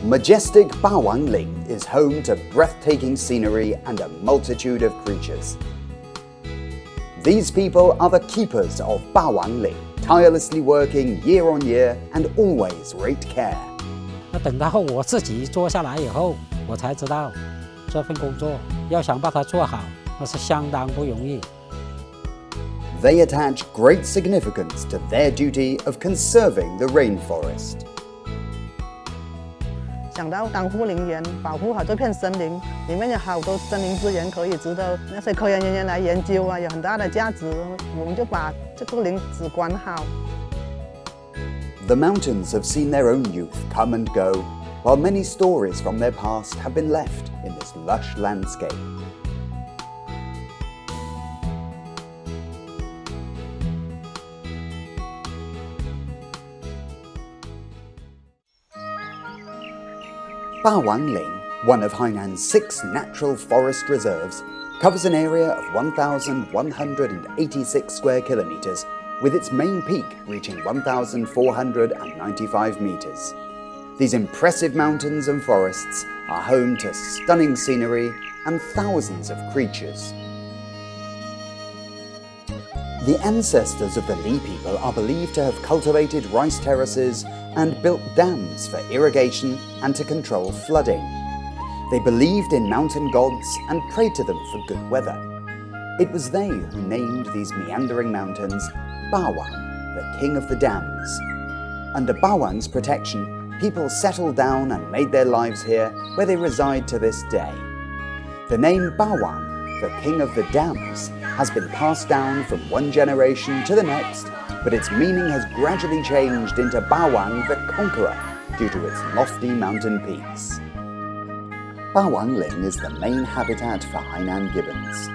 Majestic Bawangling is home to breathtaking scenery and a multitude of creatures. These people are the keepers of Bawangling, tirelessly working year on year and always great care. 那等到我自己做下来以后，我才知道这份工作要想把它做好，那是相当不容易。They attach great significance to their duty of conserving the rainforest. 想到当护林员，保护好这片森林，里面有好多森林资源可以值得那些科研人员来研究啊，有很大的价值。我们就把这个林子管好。The mountains have seen their own youth come and go, while many stories from their past have been left in this lush landscape. Bawangling, one of Hainan's 6 natural forest reserves, covers an area of 1,186 square kilometers, with its main peak reaching 1,495 meters. These impressive mountains and forests are home to stunning scenery and thousands of creatures. The ancestors of the Li people are believed to have cultivated rice terraces and built dams for irrigation and to control flooding. They believed in mountain gods and prayed to them for good weather. It was they who named these meandering mountains Bawang, the king of the dams. Under Bawang's protection, people settled down and made their lives here, where they reside to this day. The name Bawang, the king of the dams, has been passed down from one generation to the next, but its meaning has gradually changed into Bawang the Conqueror due to its lofty mountain peaks. Bawangling is the main habitat for Hainan gibbons.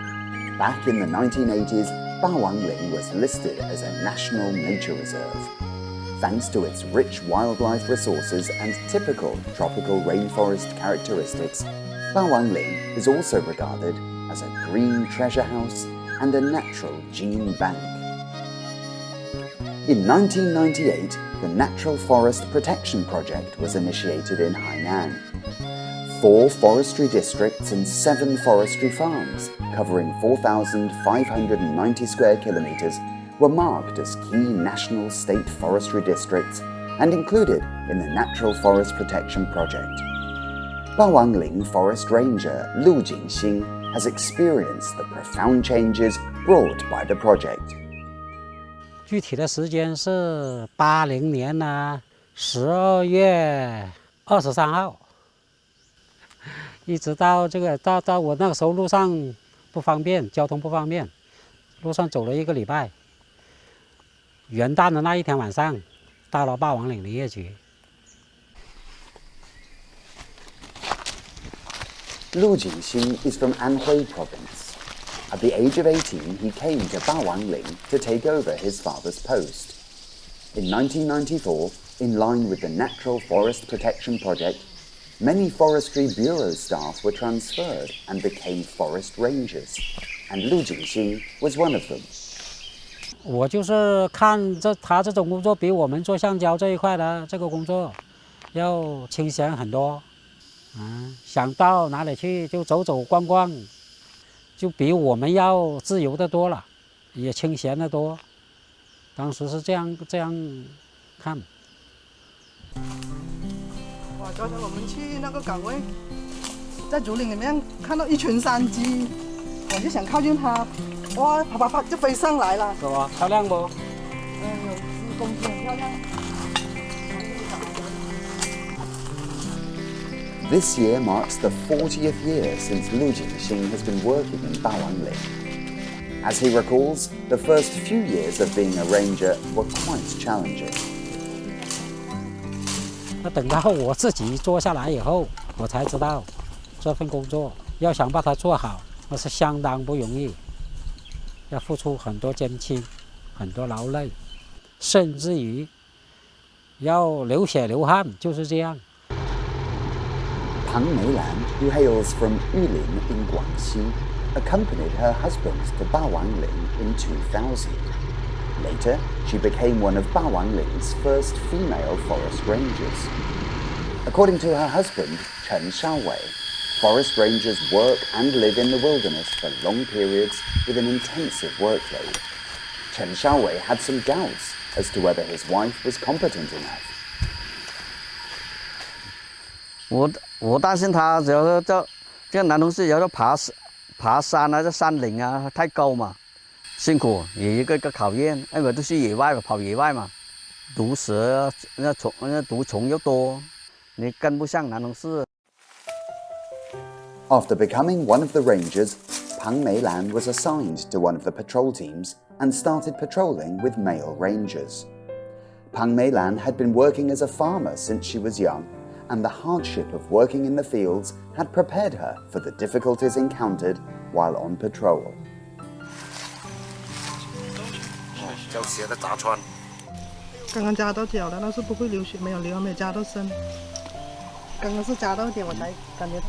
Back in the 1980s, Bawangling was listed as a national nature reserve. Thanks to its rich wildlife resources and typical tropical rainforest characteristics, Bawangling is also regarded as a green treasure house and a natural gene bank. In 1998, the Natural Forest Protection Project was initiated in Hainan. 4 forestry districts and 7 forestry farms, covering 4,590 square kilometers, were marked as key national state forestry districts and included in the Natural Forest Protection Project. Bawangling Forest Ranger Lu Jingxing has experienced the profound changes brought by the project. 具体的时间是80年12月23号，一直到到我那个时候路上不方便，交通不方便，路上走了1个礼拜。元旦的那一天晚上，到了霸王岭林业局。Lu Jingxing is from Anhui province. At the age of 18, he came to Bawangling to take over his father's post. In 1994, in line with the Natural Forest Protection Project, many forestry bureau staff were transferred and became forest rangers, and Lu Jingxing was one of them. 我就是看他这种工作比我们做橡胶这一块的这个工作要清闲很多。想到哪里去就走走逛逛，就比我们要自由的多了，也清闲的多。当时是这样看。哇！刚才我们去那个岗位，在竹林里面看到一群山鸡，我就想靠近它，哇，啪就飞上来了。是吧？漂亮不？有10公斤，很漂亮。This year marks the 40th year since Lu Jingxing has been working in Bawangling. As he recalls, the first few years of being a ranger were quite challenging. 那等到我自己做下来以后，我才知道这份工作要想把它做好，那是相当不容易，要付出很多艰辛，很多劳累，甚至于要流血流汗，就是这样。Pang Meilan, who hails from Yulin in Guangxi, accompanied her husband to Bawangling in 2000. Later, she became one of Bawangling's first female forest rangers. According to her husband, Chen Xiaowei, forest rangers work and live in the wilderness for long periods with an intensive workload. Chen Xiaowei had some doubts as to whether his wife was competent enough. 我担心他，只要是这个男同事，有时候爬山啊，这山岭啊太高嘛，辛苦，也一个考验。因为都是野外嘛，跑野外嘛，毒蛇那毒虫又多，你跟不上男同事。After becoming one of the rangers, Pang Meilan was assigned to one of the patrol teams and started patrolling with male rangers. Pang Meilan had been working as a farmer since she was young, and the hardship of working in the fields had prepared her for the difficulties encountered while on patrol. 脚鞋的砸穿。刚刚扎到脚了，但是不会流血，没有扎到身。刚刚是扎到点，我才感觉到。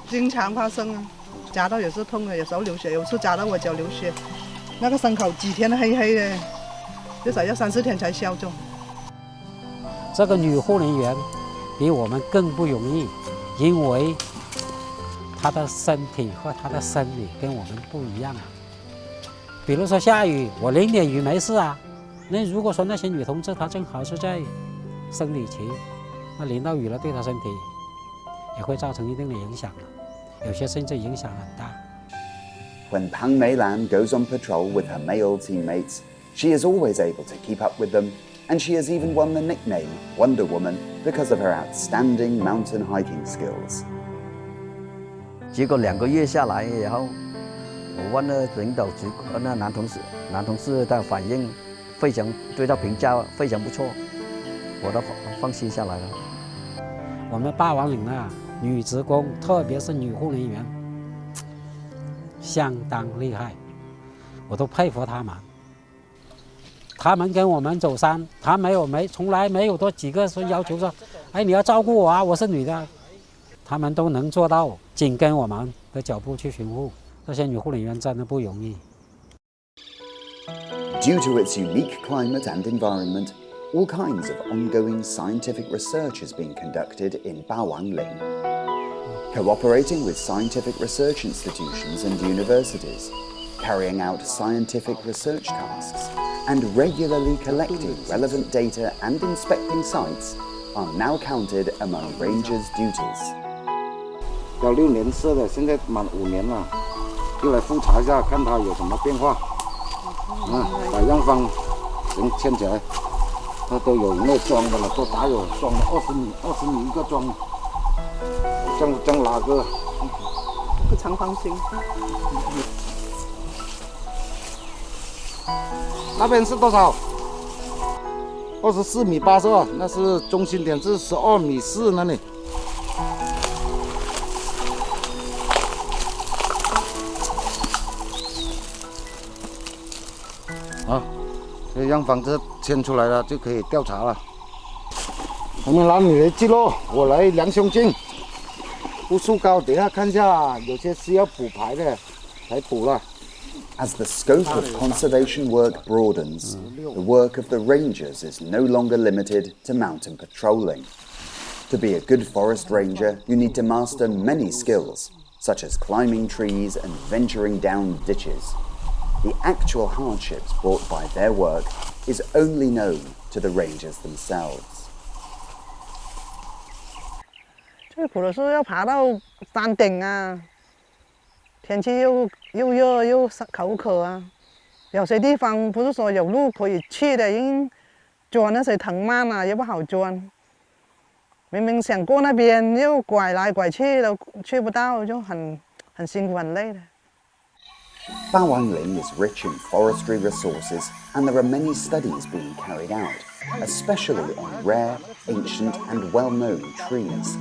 经常发生啊，扎到也是痛的，有时候流血，有次扎到我脚流血，那个伤口几天黑黑的，至少要3、4天才消肿。这个女护林员比我们更不容易，因为她的身体和她的生理跟我们不一样啊。比如说下雨，我淋点雨没事啊。那如果说那些女同志她正好是在生理期，那淋到雨了，对她身体也会造成一定的影响了，有些甚至影响很大。When Pang Meilan goes on patrol with her male teammates, she is always able to keep up with them, and she has even won the nickname Wonder Woman because of her outstanding mountain hiking skills. 结果2个月下来，然后我问了领导那男同事的反应非常，对他评价非常不错，我都放心下来了。我们霸王岭啊，女职工，特别是女护林员，相当厉害，我都佩服她们。他们跟我们走山，他从来没有多几个说要求说，哎，你要照顾我啊，我是女的，他们都能做到，紧跟我们的脚步去巡护。这些女护林员真的不容易。Due to its unique climate and environment, all kinds of ongoing scientific research is being conducted in Bawangling. Cooperating with scientific research institutions and universities, carrying out scientific research tasks, and regularly collecting relevant data and inspecting sites are now counted among rangers' duties. 要6年设的，现在满5年了，就来复查一下，看它有什么变化。把样方人牵起来，它都有那装的了，都打有装的20米一个装，这样拉个。不长方形。那边是多少？24.8米是吧？那是中心点是12.4米那里。好，这样房子牵出来了就可以调查了。我们拿你的记录，我来量胸径，步数高，等一下看一下，有些是要补牌的，才补了。As the scope of conservation work broadens, the work of the rangers is no longer limited to mountain patrolling. To be a good forest ranger, you need to master many skills, such as climbing trees and venturing down ditches. The actual hardships brought by their work is only known to the rangers themselves. 最苦的是要爬到山顶啊，天气又热又口渴啊，有些地方不是说有路可以去的，因为钻那些藤蔓啊也不好钻。明明想过那边，又拐来拐去都去不到，就很辛苦很累的。Bawangling is rich in forestry resources, and there are many studies being carried out, especially on rare, ancient and well-known trees.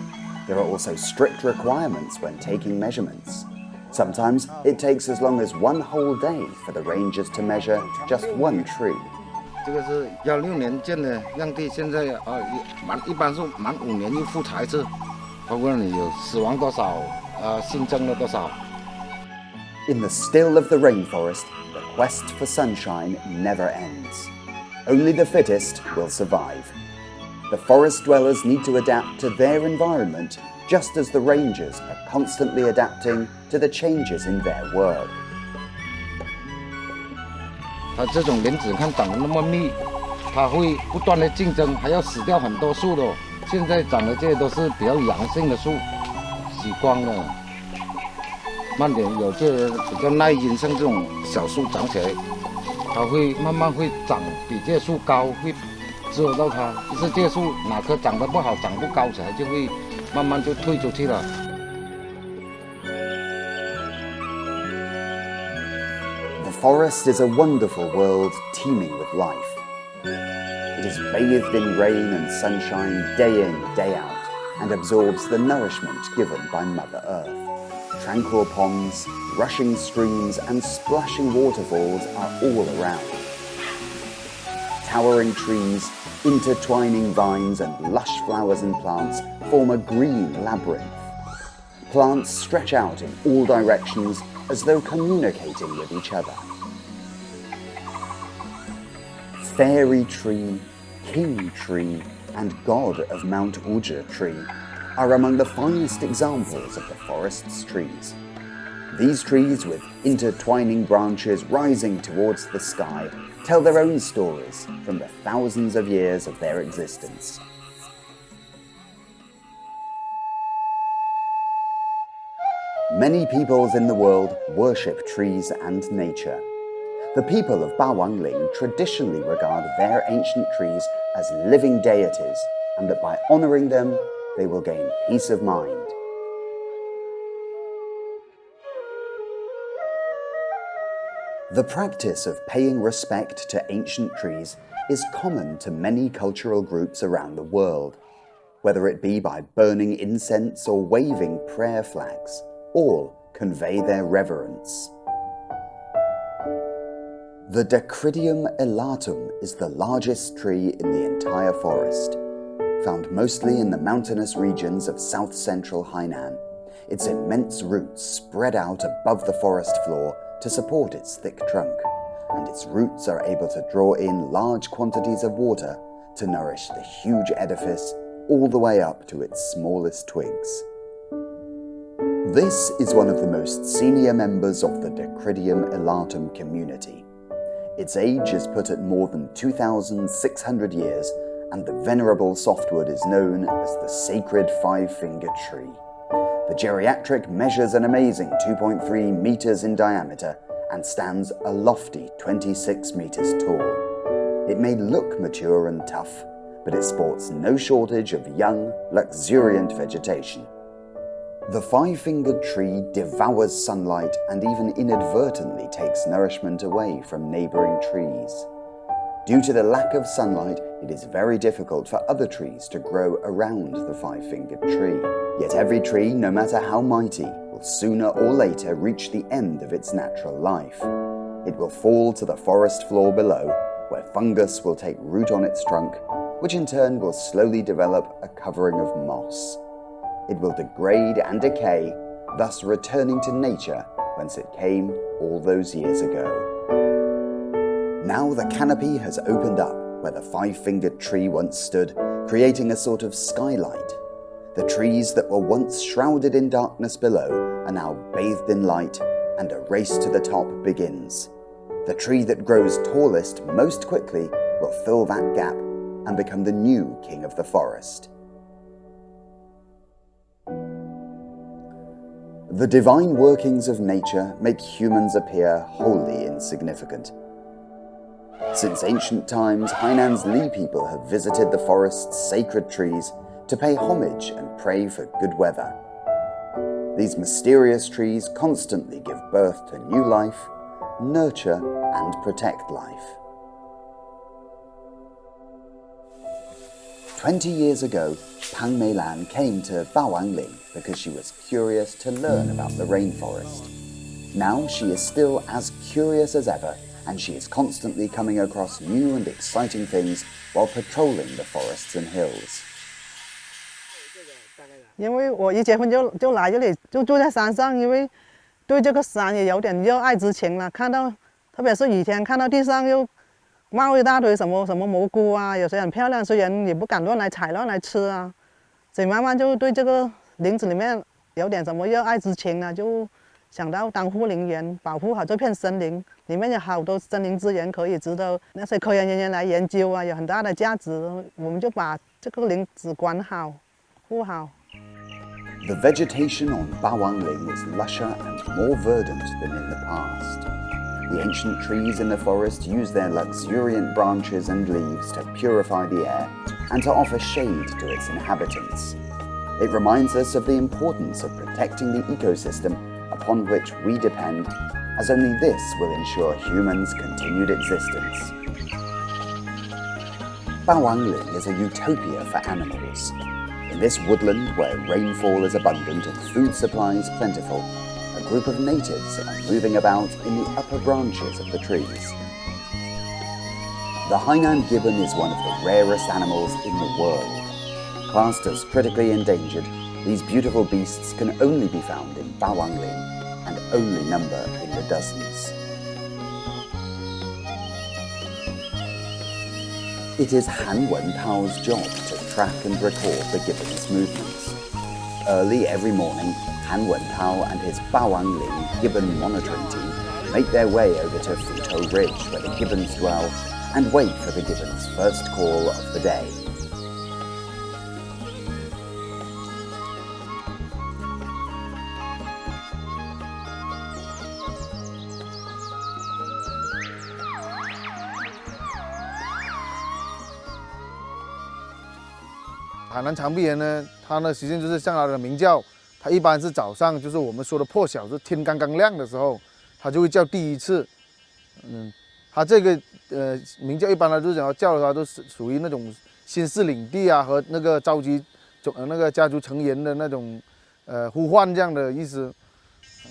There are also strict requirements when taking measurements. Sometimes it takes as long as one whole day for the rangers to measure just one tree. 这个是16年建的样地，现在一般是满5年又复查一次，包括你有死亡多少，新增了多少。In the still of the rainforest, the quest for sunshine never ends. Only the fittest will survive. The forest dwellers need to adapt to their environment, just as the rangers are constantly adapting to the changes in their world. 它这种莲子看长得那么密，它会不断的竞争，还要死掉很多树的。现在长的这些都是比较阳性的树，喜光的。慢点，有些比较耐阴，像这种小树长起来，它会慢慢会长比这些树高，会遮到它。就是这些树哪棵长得不好，长不高起来，就会慢慢就退出去了。The forest is a wonderful world teeming with life. It is bathed in rain and sunshine day in, day out, and absorbs the nourishment given by Mother Earth. Tranquil ponds, rushing streams, and splashing waterfalls are all around. Towering trees, intertwining vines, and lush flowers and plants form a green labyrinth. Plants stretch out in all directions as though communicating with each other. Fairy tree, king tree, and god of Mount Uja tree are among the finest examples of the forest's trees. These trees, with intertwining branches rising towards the sky, tell their own stories from the thousands of years of their existence. Many peoples in the world worship trees and nature. The people of Bawangling traditionally regard their ancient trees as living deities, and that by honouring them, they will gain peace of mind. The practice of paying respect to ancient trees is common to many cultural groups around the world, whether it be by burning incense or waving prayer flags. All convey their reverence. The Dacrydium elatum is the largest tree in the entire forest. Found mostly in the mountainous regions of south-central Hainan, its immense roots spread out above the forest floor to support its thick trunk, and its roots are able to draw in large quantities of water to nourish the huge edifice all the way up to its smallest twigs. This is one of the most senior members of the Dacrydium elatum community. Its age is put at more than 2,600 years, and the venerable softwood is known as the sacred five-fingered tree. The geriatric measures an amazing 2.3 meters in diameter and stands a lofty 26 meters tall. It may look mature and tough, but it sports no shortage of young, luxuriant vegetation. The five-fingered tree devours sunlight and even inadvertently takes nourishment away from neighboring trees. Due to the lack of sunlight, it is very difficult for other trees to grow around the five-fingered tree. Yet every tree, no matter how mighty, will sooner or later reach the end of its natural life. It will fall to the forest floor below, where fungus will take root on its trunk, which in turn will slowly develop a covering of moss. It will degrade and decay, thus returning to nature whence it came all those years ago. Now the canopy has opened up where the five-fingered tree once stood, creating a sort of skylight. The trees that were once shrouded in darkness below are now bathed in light, and a race to the top begins. The tree that grows tallest most quickly will fill that gap and become the new king of the forest. The divine workings of nature make humans appear wholly insignificant. Since ancient times, Hainan's Li people have visited the forest's sacred trees to pay homage and pray for good weather. These mysterious trees constantly give birth to new life, nurture and protect life. 20 years ago, Pang Meilan came to Bawangling because she was curious to learn about the rainforest. Now she is still as curious as ever, and she is constantly coming across new and exciting things while patrolling the forests and hills. 因为我一结婚就来这里，就住在山上，因为对这个山也有点热爱之情了。看到，特别是雨天，看到地上又冒一大堆什么蘑菇啊，有些很漂亮，所以人也不敢乱来采、乱来吃啊。所以慢慢就对这个林子里面有点什么热爱之情啊，就想到当护林员，保护好这片森林，里面有好多森林资源可以值得那些科研人员来研究啊，有很大的价值。我们就把这个林子管好、护好。The vegetation on Bawangling is lusher and more verdant than in the past. The ancient trees in the forest use their luxuriant branches and leaves to purify the air and to offer shade to its inhabitants. It reminds us of the importance of protecting the ecosystem upon which we depend, as only this will ensure humans' continued existence. Bawangling is a utopia for animals. In this woodland where rainfall is abundant and food supplies plentiful, a group of natives are moving about in the upper branches of the trees. The Hainan gibbon is one of the rarest animals in the world. Classed as critically endangered, these beautiful beasts can only be found in Bawangling and only number in the dozens. It is Han Wentao's job to track and record the gibbon's movements. Early every morning, Han Wentao and his Bawangling gibbon monitoring team make their way over to Futo Ridge where the gibbons dwell and wait for the gibbon's first call of the day.《海南长臂猿》呢，它呢实际上就是像它的鸣叫，它一般是早上，就是我们说的破晓，是天刚刚亮的时候，它就会叫第一次。它这个鸣叫一般来就是讲要叫的话，都是属于那种新式领地啊和那个召集那个家族成员的那种呼唤这样的意思。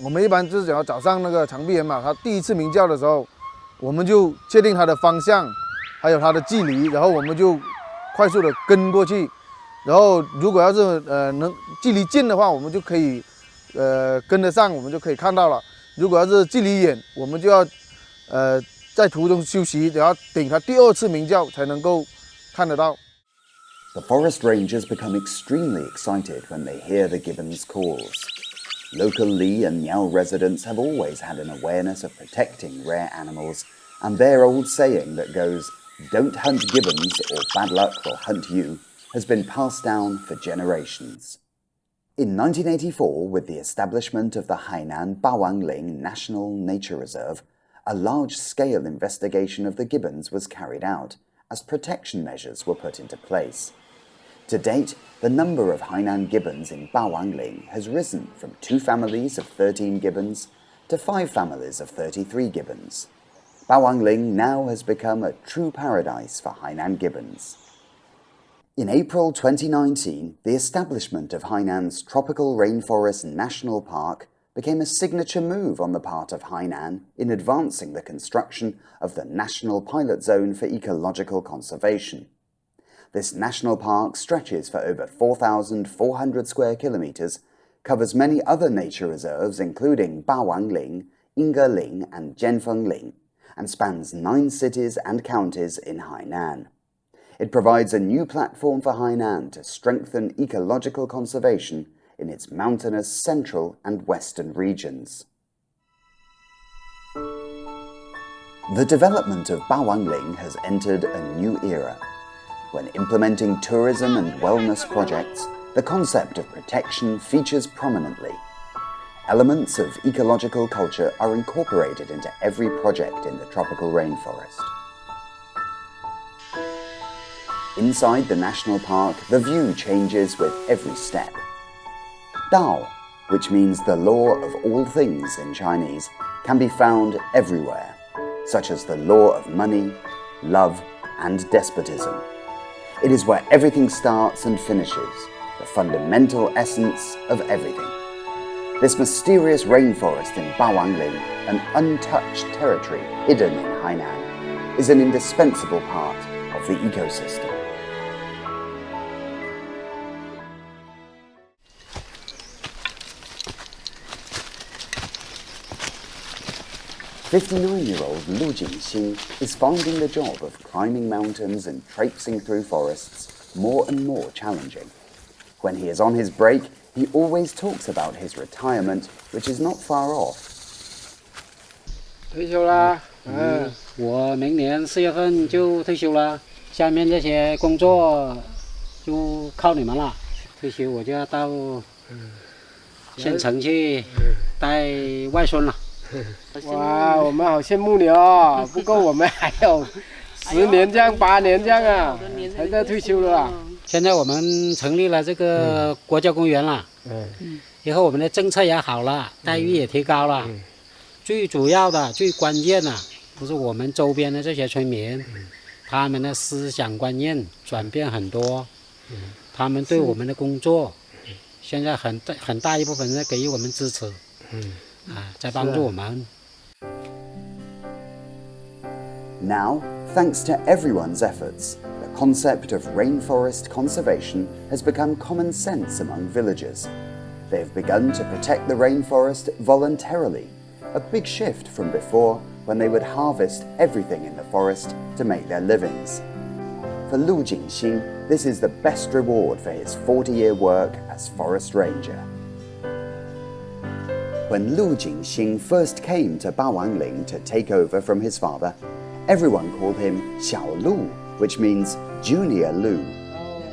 我们一般就是讲要早上那个长臂猿嘛，它第一次鸣叫的时候，我们就确定它的方向，还有它的距离，然后我们就快速的跟过去。然后，如果要是能距离近的话，我们就可以跟得上，我们就可以看到了。如果要是距离远，我们就要在途中休息，然后等它第二次鸣叫才能够看得到。The forest rangers become extremely excited when they hear the gibbon's calls. Local Li and Miao residents have always had an awareness of protecting rare animals, and their old saying that goes, "Don't hunt gibbons or bad luck will hunt you," has been passed down for generations. In 1984, with the establishment of the Hainan Bawangling National Nature Reserve, a large-scale investigation of the gibbons was carried out, as protection measures were put into place. To date, the number of Hainan gibbons in Bawangling has risen from 2 families of 13 gibbons to 5 families of 33 gibbons. Bawangling now has become a true paradise for Hainan gibbons. In April 2019, the establishment of Hainan's Tropical Rainforest National Park became a signature move on the part of Hainan in advancing the construction of the National Pilot Zone for Ecological Conservation. This national park stretches for over 4,400 square kilometers, covers many other nature reserves including Bawangling, Yingeling and Jianfengling, and spans 9 cities and counties in Hainan. It provides a new platform for Hainan to strengthen ecological conservation in its mountainous central and western regions. The development of Bawangling has entered a new era. When implementing tourism and wellness projects, the concept of protection features prominently. Elements of ecological culture are incorporated into every project in the tropical rainforest. Inside the national park, the view changes with every step. Dao, which means the law of all things in Chinese, can be found everywhere, such as the law of money, love, and despotism. It is where everything starts and finishes, the fundamental essence of everything. This mysterious rainforest in Bawangling, an untouched territory hidden in Hainan, is an indispensable part of the ecosystem. 59-year-old Lu Jingxing is finding the job of climbing mountains and traipsing through forests more and more challenging. When he is on his break, he always talks about his retirement, which is not far off. 退休啦，我明年4月份就退休了，下面这些工作就靠你们了。退休我就要到县城去带外孙了。哇，我们好羡慕你哦！不过我们还有10年这样、8年这样啊，才在退休了啊。现在我们成立了这个国家公园了，以后我们的政策也好了，待遇也提高了。最主要的、最关键的，不是我们周边的这些村民，他们的思想观念转变很多，他们对我们的工作，现在很大一部分在给予我们支持，在帮助我们。Now, thanks to everyone's efforts, the concept of rainforest conservation has become common sense among villagers. They have begun to protect the rainforest voluntarily, a big shift from before when they would harvest everything in the forest to make their livings. For Lu Jingxing, this is the best reward for his 40-year work as forest ranger. When Lu Jingxing first came to Bawangling to take over from his father, everyone called him Xiao Lu, which means Junior Lu.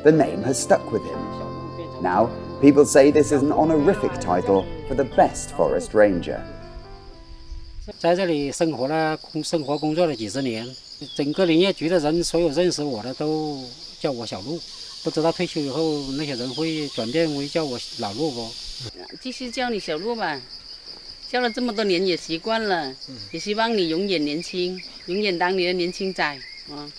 The name has stuck with him. Now, people say this is an honorific title for the best forest ranger. 在这里生活工作了几10年，整个林业局的人，所有认识我的都叫我小陆。不知道退休以后那些人会转变为叫我老陆不？继续叫你小陆吧，叫了这么多年也习惯了，也希望你永远年轻，永远当你的年轻仔啊。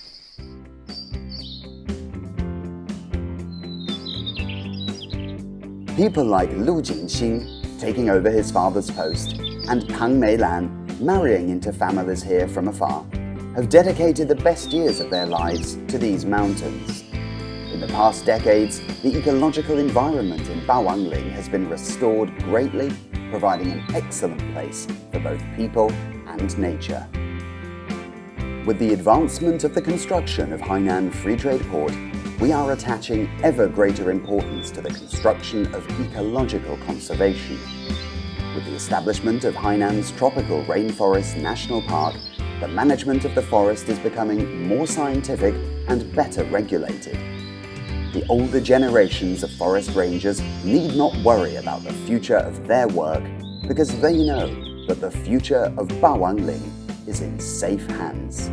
People like Lu Jingxing taking over his father's post and Pang Meilan marrying into families here from afar have dedicated the best years of their lives to these mountains. In the past decades, the ecological environment in Bawangling has been restored greatly, providing an excellent place for both people and nature. With the advancement of the construction of Hainan Free Trade Port, we are attaching ever greater importance to the construction of ecological conservation. With the establishment of Hainan's Tropical Rainforest National Park, the management of the forest is becoming more scientific and better regulated. The older generations of forest rangers need not worry about the future of their work because they know that the future of Bawangling is in safe hands.